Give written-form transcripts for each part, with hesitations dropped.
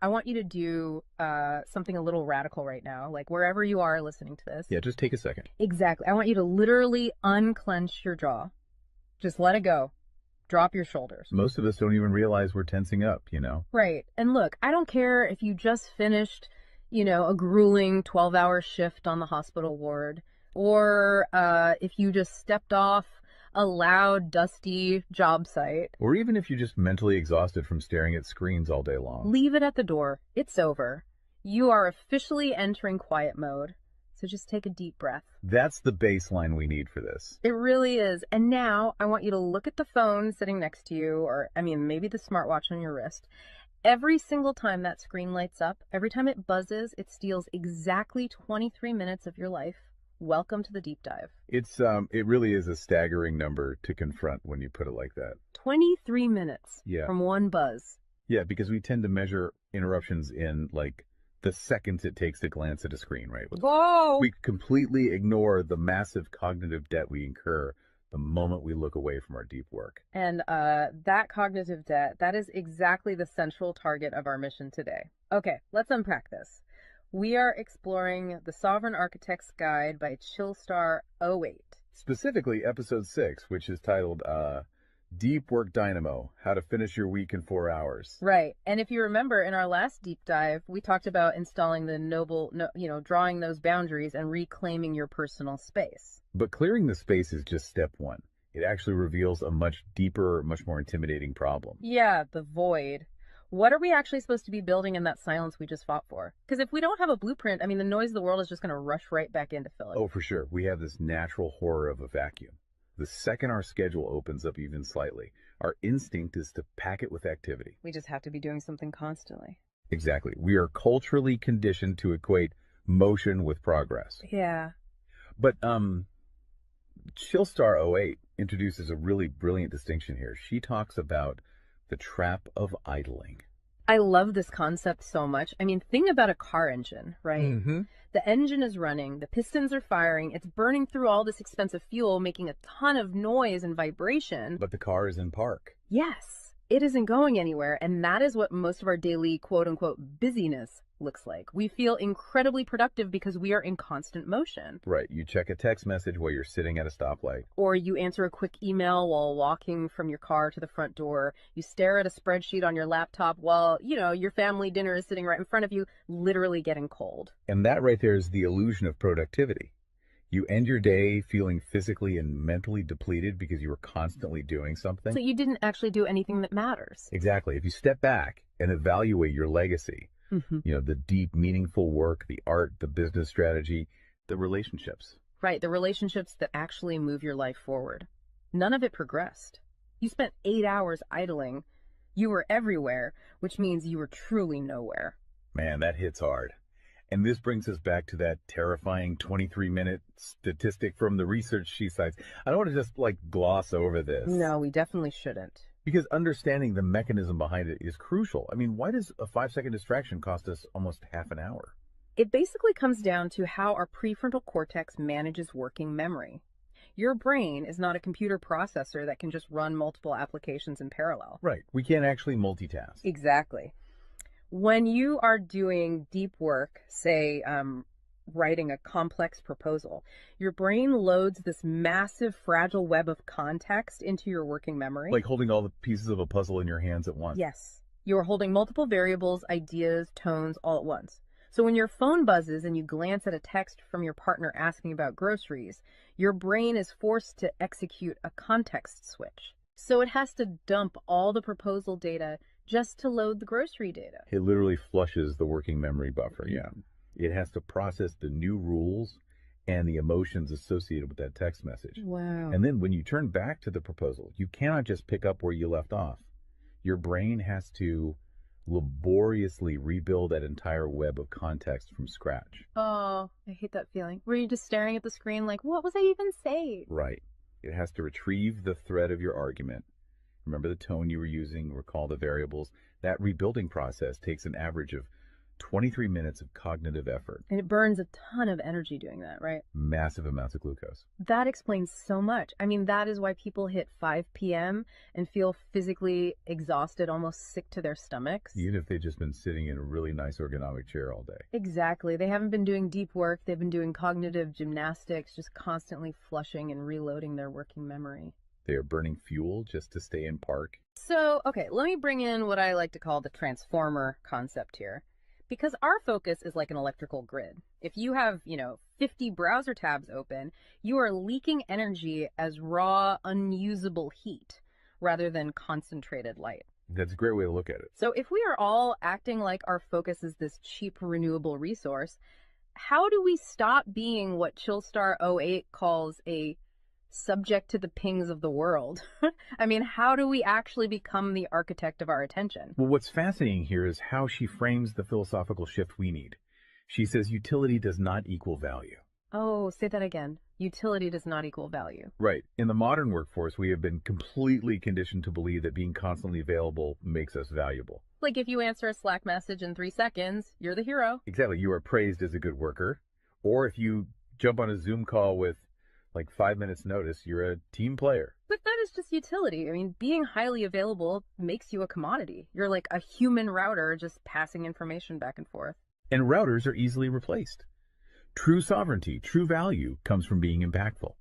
I want you to do something a little radical right now, like wherever you are listening to this. Yeah, just take a second. Exactly. I want you to literally unclench your jaw. Just let it go. Drop your shoulders. Most of us don't even realize we're tensing up, you know? Right. And look, I don't care if you just finished, a grueling 12-hour shift on the hospital ward, or if you just stepped off a loud, dusty job site. Or even if you're just mentally exhausted from staring at screens all day long. Leave it at the door. It's over. You are officially entering quiet mode. So just take a deep breath. That's the baseline we need for this. It really is. And now I want you to look at the phone sitting next to you, or maybe the smartwatch on your wrist. Every single time that screen lights up, every time it buzzes, it steals exactly 23 minutes of your life. Welcome to the deep dive. It really is a staggering number to confront when you put it like that. 23 minutes Yeah. from one buzz. Yeah, because we tend to measure interruptions in like the seconds it takes to glance at a screen, right? Whoa! We completely ignore the massive cognitive debt we incur the moment we look away from our deep work. And that cognitive debt, that is exactly the central target of our mission today. Okay, let's unpack this. We are exploring The Sovereign Architect's Guide by Chillstar 08. Specifically, episode 6, which is titled Deep Work Dynamo, How to Finish Your Week in 4 Hours. Right. And if you remember in our last deep dive, we talked about installing the drawing those boundaries and reclaiming your personal space. But clearing the space is just step 1. It actually reveals a much deeper, much more intimidating problem. Yeah, the void. What are we actually supposed to be building in that silence we just fought for? Because if we don't have a blueprint, the noise of the world is just going to rush right back in to fill it. Oh, for sure. We have this natural horror of a vacuum. The second our schedule opens up even slightly, our instinct is to pack it with activity. We just have to be doing something constantly. Exactly. We are culturally conditioned to equate motion with progress. Yeah. But Chillstar 08 introduces a really brilliant distinction here. She talks about the trap of idling. I love this concept so much. Think about a car engine, right? Mm-hmm. The engine is running, the pistons are firing, it's burning through all this expensive fuel, making a ton of noise and vibration. But the car is in park. Yes, it isn't going anywhere, and that is what most of our daily quote-unquote busyness looks like. We feel incredibly productive because we are in constant motion. Right. You check a text message while you're sitting at a stoplight. Or you answer a quick email while walking from your car to the front door. You stare at a spreadsheet on your laptop while, your family dinner is sitting right in front of you, literally getting cold. And that right there is the illusion of productivity. You end your day feeling physically and mentally depleted because you were constantly doing something. So you didn't actually do anything that matters. Exactly. If you step back and evaluate your legacy, the deep, meaningful work, the art, the business strategy, the relationships. Right, the relationships that actually move your life forward. None of it progressed. You spent 8 hours idling. You were everywhere, which means you were truly nowhere. Man, that hits hard. And this brings us back to that terrifying 23-minute statistic from the research she cites. I don't want to just gloss over this. No, we definitely shouldn't. Because understanding the mechanism behind it is crucial. Why does a 5-second distraction cost us almost half an hour? It basically comes down to how our prefrontal cortex manages working memory. Your brain is not a computer processor that can just run multiple applications in parallel. Right. We can't actually multitask. Exactly. When you are doing deep work, say writing a complex proposal, your brain loads this massive fragile web of context into your working memory. Like holding all the pieces of a puzzle in your hands at once. Yes. You're holding multiple variables, ideas, tones all at once. So when your phone buzzes and you glance at a text from your partner asking about groceries, your brain is forced to execute a context switch. So it has to dump all the proposal data just to load the grocery data. It literally flushes the working memory buffer, yeah. It has to process the new rules and the emotions associated with that text message. Wow. And then when you turn back to the proposal, you cannot just pick up where you left off. Your brain has to laboriously rebuild that entire web of context from scratch. Oh, I hate that feeling. Were you just staring at the screen like, what was I even saying? Right. It has to retrieve the thread of your argument. Remember the tone you were using, recall the variables. That rebuilding process takes an average of 23 minutes of cognitive effort. And it burns a ton of energy doing that, right? Massive amounts of glucose. That explains so much. I mean, that is why people hit 5 p.m. and feel physically exhausted, almost sick to their stomachs. Even if they've just been sitting in a really nice ergonomic chair all day. Exactly. They haven't been doing deep work. They've been doing cognitive gymnastics, just constantly flushing and reloading their working memory. They are burning fuel just to stay in park. So, okay, let me bring in what I like to call the transformer concept here. Because our focus is like an electrical grid. If you have, 50 browser tabs open, you are leaking energy as raw, unusable heat rather than concentrated light. That's a great way to look at it. So if we are all acting like our focus is this cheap renewable resource, how do we stop being what Chillstar 08 calls a subject to the pings of the world? I mean, how do we actually become the architect of our attention? Well, what's fascinating here is how she frames the philosophical shift we need. She says utility does not equal value. Oh, say that again. Utility does not equal value. Right. In the modern workforce, we have been completely conditioned to believe that being constantly available makes us valuable. Like if you answer a Slack message in 3 seconds, you're the hero. Exactly. You are praised as a good worker. Or if you jump on a Zoom call with like 5 minutes notice, you're a team player. But that is just utility. I mean, being highly available makes you a commodity. You're like a human router just passing information back and forth. And routers are easily replaced. True sovereignty, true value comes from being impactful.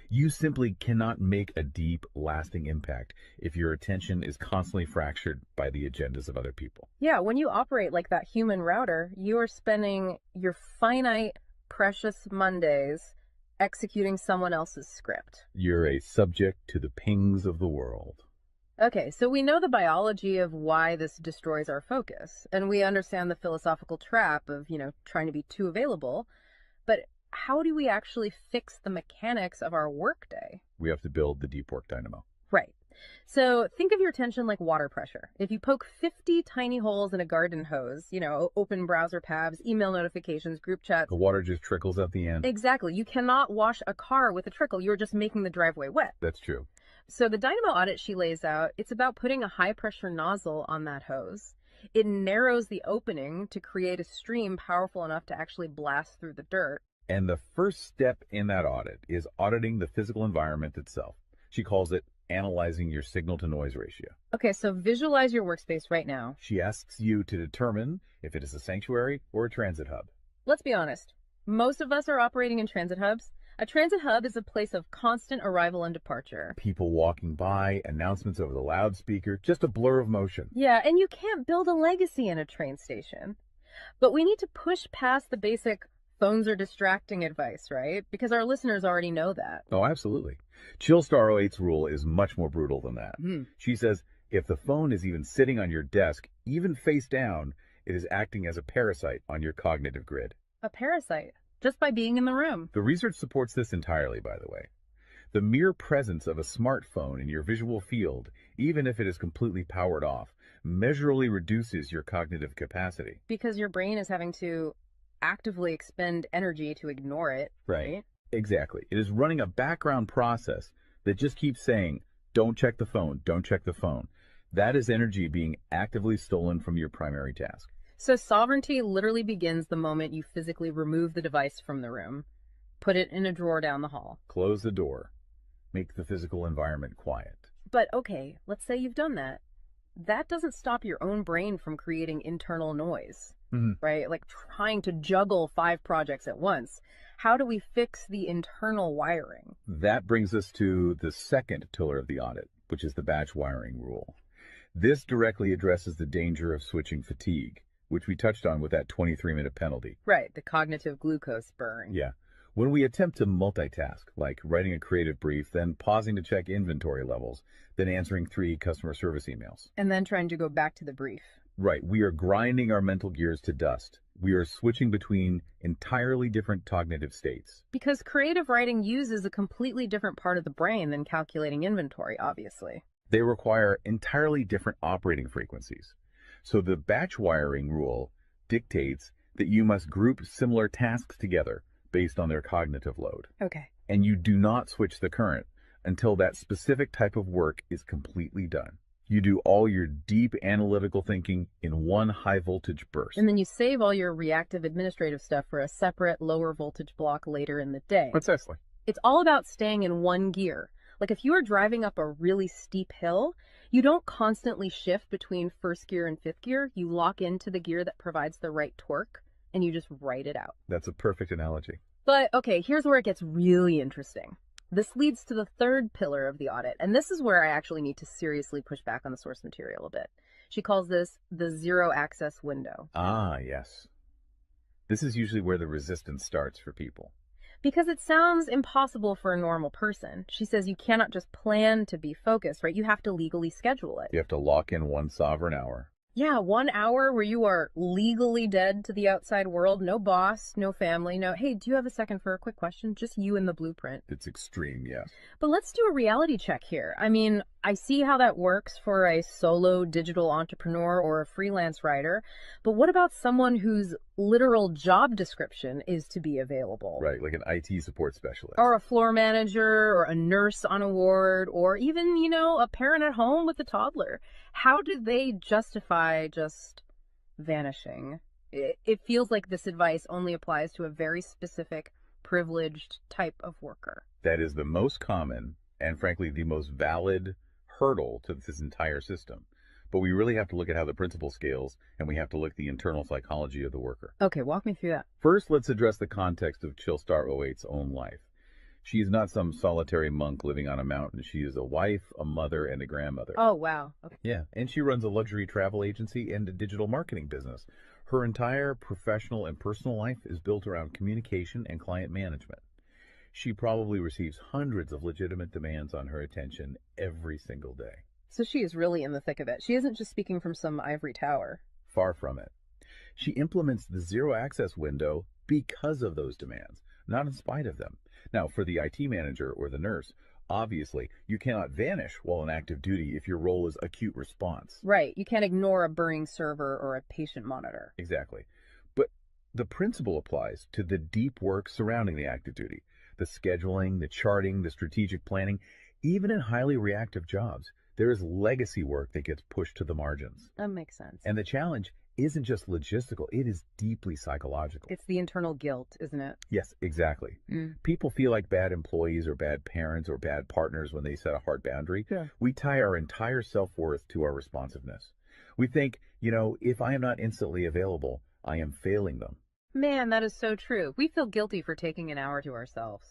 You simply cannot make a deep, lasting impact if your attention is constantly fractured by the agendas of other people. Yeah, when you operate like that human router, you are spending your finite, precious Mondays executing someone else's script. You're a subject to the pings of the world. Okay, so we know the biology of why this destroys our focus, and we understand the philosophical trap of, trying to be too available, but how do we actually fix the mechanics of our workday? We have to build the deep work dynamo. Right. So think of your attention like water pressure. If you poke 50 tiny holes in a garden hose, open browser tabs, email notifications, group chats. The water just trickles at the end. Exactly. You cannot wash a car with a trickle. You're just making the driveway wet. That's true. So the Dynamo Audit she lays out, it's about putting a high pressure nozzle on that hose. It narrows the opening to create a stream powerful enough to actually blast through the dirt. And the first step in that audit is auditing the physical environment itself. She calls it analyzing your signal-to-noise ratio. Okay, so visualize your workspace right now. She asks you to determine if it is a sanctuary or a transit hub. Let's be honest. Most of us are operating in transit hubs. A transit hub is a place of constant arrival and departure. People walking by, announcements over the loudspeaker, just a blur of motion. Yeah, and you can't build a legacy in a train station. But we need to push past the basic phones are distracting advice, right? Because our listeners already know that. Oh, absolutely. Chillstar 08's rule is much more brutal than that. She says if the phone is even sitting on your desk, even face down, it is acting as a parasite on your cognitive grid. A parasite? Just by being in the room. The research supports this entirely, by the way. The mere presence of a smartphone in your visual field, even if it is completely powered off, measurably reduces your cognitive capacity. Because your brain is having to actively expend energy to ignore it, right? Exactly. It is running a background process that just keeps saying, don't check the phone, don't check the phone. That is energy being actively stolen from your primary task. So sovereignty literally begins the moment you physically remove the device from the room, put it in a drawer down the hall. Close the door. Make the physical environment quiet. But okay, let's say you've done that. That doesn't stop your own brain from creating internal noise, right? Like trying to juggle 5 projects at once. How do we fix the internal wiring? That brings us to the second pillar of the audit, which is the batch wiring rule. This directly addresses the danger of switching fatigue, which we touched on with that 23-minute penalty. Right, the cognitive glucose burn. Yeah. When we attempt to multitask, like writing a creative brief, then pausing to check inventory levels, then answering 3 customer service emails. And then trying to go back to the brief. Right. We are grinding our mental gears to dust. We are switching between entirely different cognitive states. Because creative writing uses a completely different part of the brain than calculating inventory, obviously. They require entirely different operating frequencies. So the batch wiring rule dictates that you must group similar tasks together based on their cognitive load. Okay. And you do not switch the current until that specific type of work is completely done. You do all your deep analytical thinking in one high voltage burst. And then you save all your reactive administrative stuff for a separate lower voltage block later in the day. Precisely. It's all about staying in one gear. Like if you are driving up a really steep hill, you don't constantly shift between first gear and fifth gear. You lock into the gear that provides the right torque and you just ride it out. That's a perfect analogy. But okay, here's where it gets really interesting. This leads to the third pillar of the audit, and this is where I actually need to seriously push back on the source material a bit. She calls this the zero access window. Ah, yes. This is usually where the resistance starts for people. Because it sounds impossible for a normal person. She says you cannot just plan to be focused, right? You have to legally schedule it. You have to lock in one sovereign hour. Yeah, 1 hour where you are legally dead to the outside world. No boss, no family, no, hey, do you have a second for a quick question? Just you and the blueprint. It's extreme, yes. But let's do a reality check here. I mean, I see how that works for a solo digital entrepreneur or a freelance writer, but what about someone whose literal job description is to be available? Right, like an IT support specialist. Or a floor manager, or a nurse on a ward, or even, a parent at home with a toddler. How do they justify just vanishing? It feels like this advice only applies to a very specific, privileged type of worker. That is the most common and, frankly, the most valid hurdle to this entire system. But we really have to look at how the principle scales, and we have to look at the internal psychology of the worker. Okay, walk me through that. First, let's address the context of Chillstar '08's own life. She is not some solitary monk living on a mountain. She is a wife, a mother, and a grandmother. Oh, wow. Okay. Yeah, and she runs a luxury travel agency and a digital marketing business. Her entire professional and personal life is built around communication and client management. She probably receives hundreds of legitimate demands on her attention every single day. So she is really in the thick of it. She isn't just speaking from some ivory tower. Far from it. She implements the zero access window because of those demands, not in spite of them. Now, for the IT manager or the nurse, obviously, you cannot vanish while on active duty if your role is acute response. Right. You can't ignore a burning server or a patient monitor. Exactly. But the principle applies to the deep work surrounding the active duty, the scheduling, the charting, the strategic planning. Even in highly reactive jobs, there is legacy work that gets pushed to the margins. That makes sense. And the challenge isn't just logistical, it is deeply psychological. It's the internal guilt, isn't it? Yes, exactly. People feel like bad employees or bad parents or bad partners when they set a hard boundary. Yeah. We tie our entire self-worth to our responsiveness. We think, if I am not instantly available, I am failing them. Man, that is so true. We feel guilty for taking an hour to ourselves.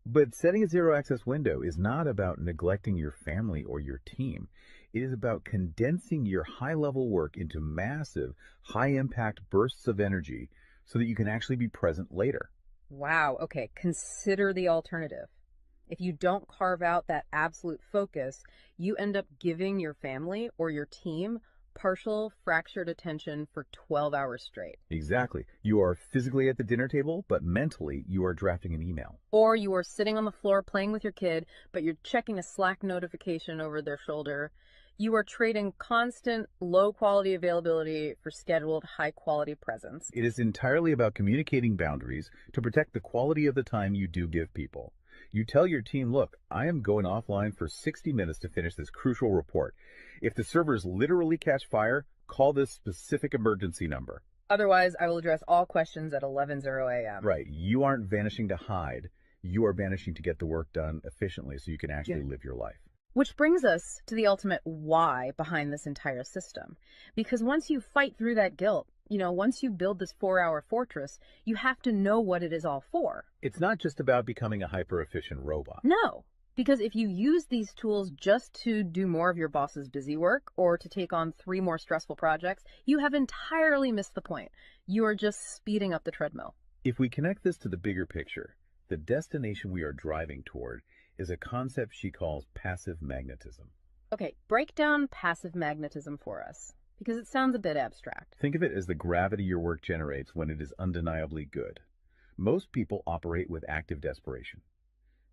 But setting a zero access window is not about neglecting your family or your team. It is about condensing your high-level work into massive, high-impact bursts of energy so that you can actually be present later. Wow. Okay. Consider the alternative. If you don't carve out that absolute focus, you end up giving your family or your team partial fractured attention for 12 hours straight. Exactly. You are physically at the dinner table, but mentally you are drafting an email. Or you are sitting on the floor playing with your kid, but you're checking a Slack notification over their shoulder. You are trading constant low-quality availability for scheduled high-quality presence. It is entirely about communicating boundaries to protect the quality of the time you do give people. You tell your team, look, I am going offline for 60 minutes to finish this crucial report. If the servers literally catch fire, call this specific emergency number. Otherwise, I will address all questions at 11:00 a.m. Right. You aren't vanishing to hide. You are vanishing to get the work done efficiently so you can actually live your life. Which brings us to the ultimate why behind this entire system. Because once you fight through that guilt, once you build this 4-hour fortress, you have to know what it is all for. It's not just about becoming a hyper-efficient robot. No, because if you use these tools just to do more of your boss's busy work or to take on 3 more stressful projects, you have entirely missed the point. You are just speeding up the treadmill. If we connect this to the bigger picture, the destination we are driving toward is a concept she calls passive magnetism. Okay, break down passive magnetism for us, because it sounds a bit abstract. Think of it as the gravity your work generates when it is undeniably good. Most people operate with active desperation.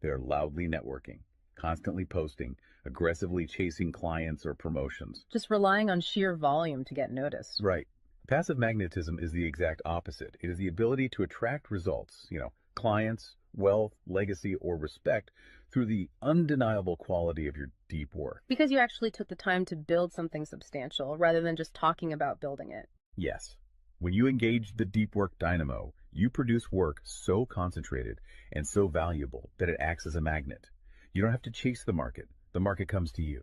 They're loudly networking, constantly posting, aggressively chasing clients or promotions. Just relying on sheer volume to get noticed. Right. Passive magnetism is the exact opposite. It is the ability to attract results, clients, wealth, legacy, or respect through the undeniable quality of your deep work. Because you actually took the time to build something substantial rather than just talking about building it. Yes. When you engage the deep work dynamo, you produce work so concentrated and so valuable that it acts as a magnet. You don't have to chase the market comes to you.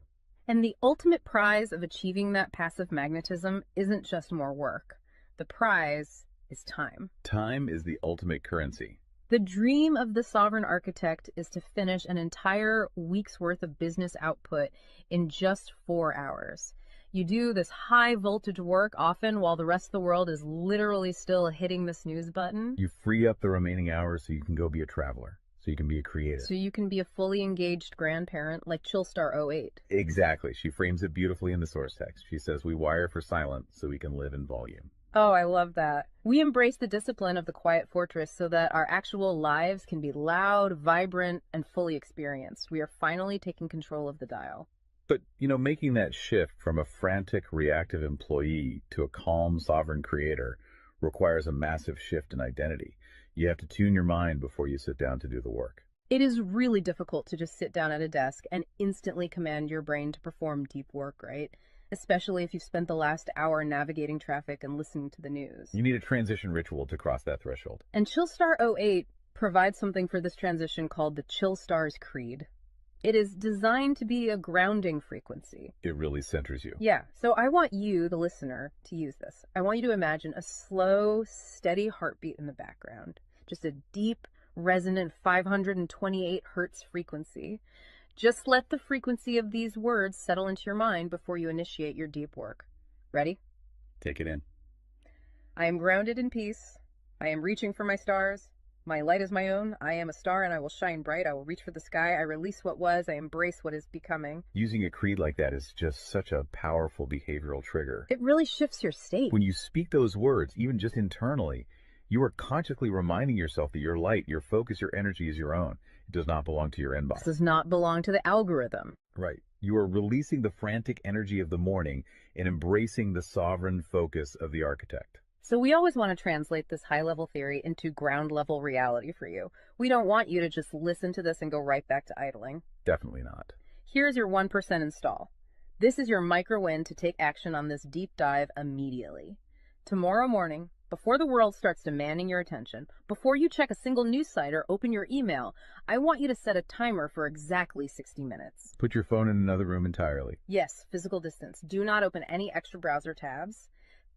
And the ultimate prize of achieving that passive magnetism isn't just more work. The prize is time. Time is the ultimate currency. The dream of the sovereign architect is to finish an entire week's worth of business output in just 4 hours. You do this high voltage work often while the rest of the world is literally still hitting the snooze button. You free up the remaining hours so you can go be a traveler, so you can be a creator. So you can be a fully engaged grandparent like Chillstar 08. Exactly. She frames it beautifully in the source text. She says, we wire for silence so we can live in volume. Oh, I love that. We embrace the discipline of the quiet fortress so that our actual lives can be loud, vibrant, and fully experienced. We are finally taking control of the dial. But, making that shift from a frantic, reactive employee to a calm, sovereign creator requires a massive shift in identity. You have to tune your mind before you sit down to do the work. It is really difficult to just sit down at a desk and instantly command your brain to perform deep work, right? Especially if you've spent the last hour navigating traffic and listening to the news. You need a transition ritual to cross that threshold. And Chillstar 08 provides something for this transition called the Chillstar's Creed. It is designed to be a grounding frequency. It really centers you. Yeah, so I want you, the listener, to use this. I want you to imagine a slow, steady heartbeat in the background. Just a deep, resonant 528 hertz frequency. Just let the frequency of these words settle into your mind before you initiate your deep work. Ready? Take it in. I am grounded in peace. I am reaching for my stars. My light is my own. I am a star and I will shine bright. I will reach for the sky. I release what was. I embrace what is becoming. Using a creed like that is just such a powerful behavioral trigger. It really shifts your state. When you speak those words, even just internally, you are consciously reminding yourself that your light, your focus, your energy is your own. It does not belong to your inbox. This does not belong to the algorithm. Right. You are releasing the frantic energy of the morning and embracing the sovereign focus of the architect. So we always want to translate this high-level theory into ground-level reality for you. We don't want you to just listen to this and go right back to idling. Definitely not. Here's your 1% install. This is your micro-win to take action on this deep dive immediately. Tomorrow morning, before the world starts demanding your attention, before you check a single news site or open your email, I want you to set a timer for exactly 60 minutes. Put your phone in another room entirely. Yes, physical distance. Do not open any extra browser tabs.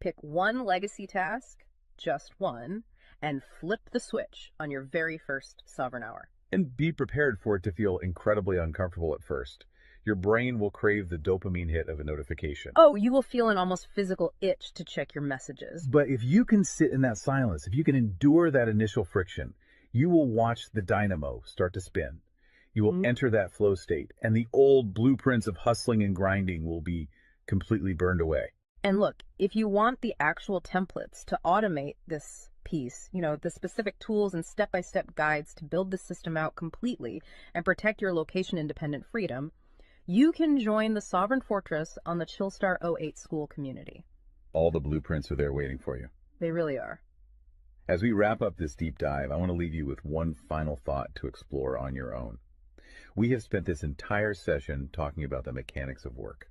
Pick one legacy task, just one, and flip the switch on your very first sovereign hour. And be prepared for it to feel incredibly uncomfortable at first. Your brain will crave the dopamine hit of a notification. Oh, you will feel an almost physical itch to check your messages. But if you can sit in that silence, if you can endure that initial friction, you will watch the dynamo start to spin. You will enter that flow state, and the old blueprints of hustling and grinding will be completely burned away. And look, if you want the actual templates to automate this piece, the specific tools and step-by-step guides to build the system out completely and protect your location-independent freedom, you can join the Sovereign Fortress on the Chillstar 08 school community. All the blueprints are there waiting for you. They really are. As we wrap up this deep dive, I want to leave you with one final thought to explore on your own. We have spent this entire session talking about the mechanics of work.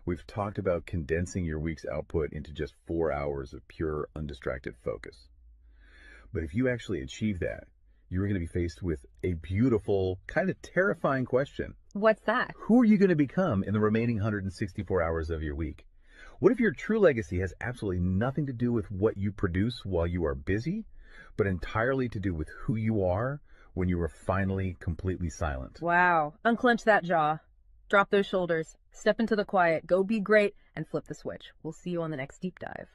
We've talked about condensing your week's output into just 4 hours of pure, undistracted focus. But if you actually achieve that, you're going to be faced with a beautiful, kind of terrifying question. What's that? Who are you going to become in the remaining 164 hours of your week? What if your true legacy has absolutely nothing to do with what you produce while you are busy, but entirely to do with who you are when you are finally completely silent? Wow. Unclench that jaw. Drop those shoulders. Step into the quiet. Go be great and flip the switch. We'll see you on the next deep dive.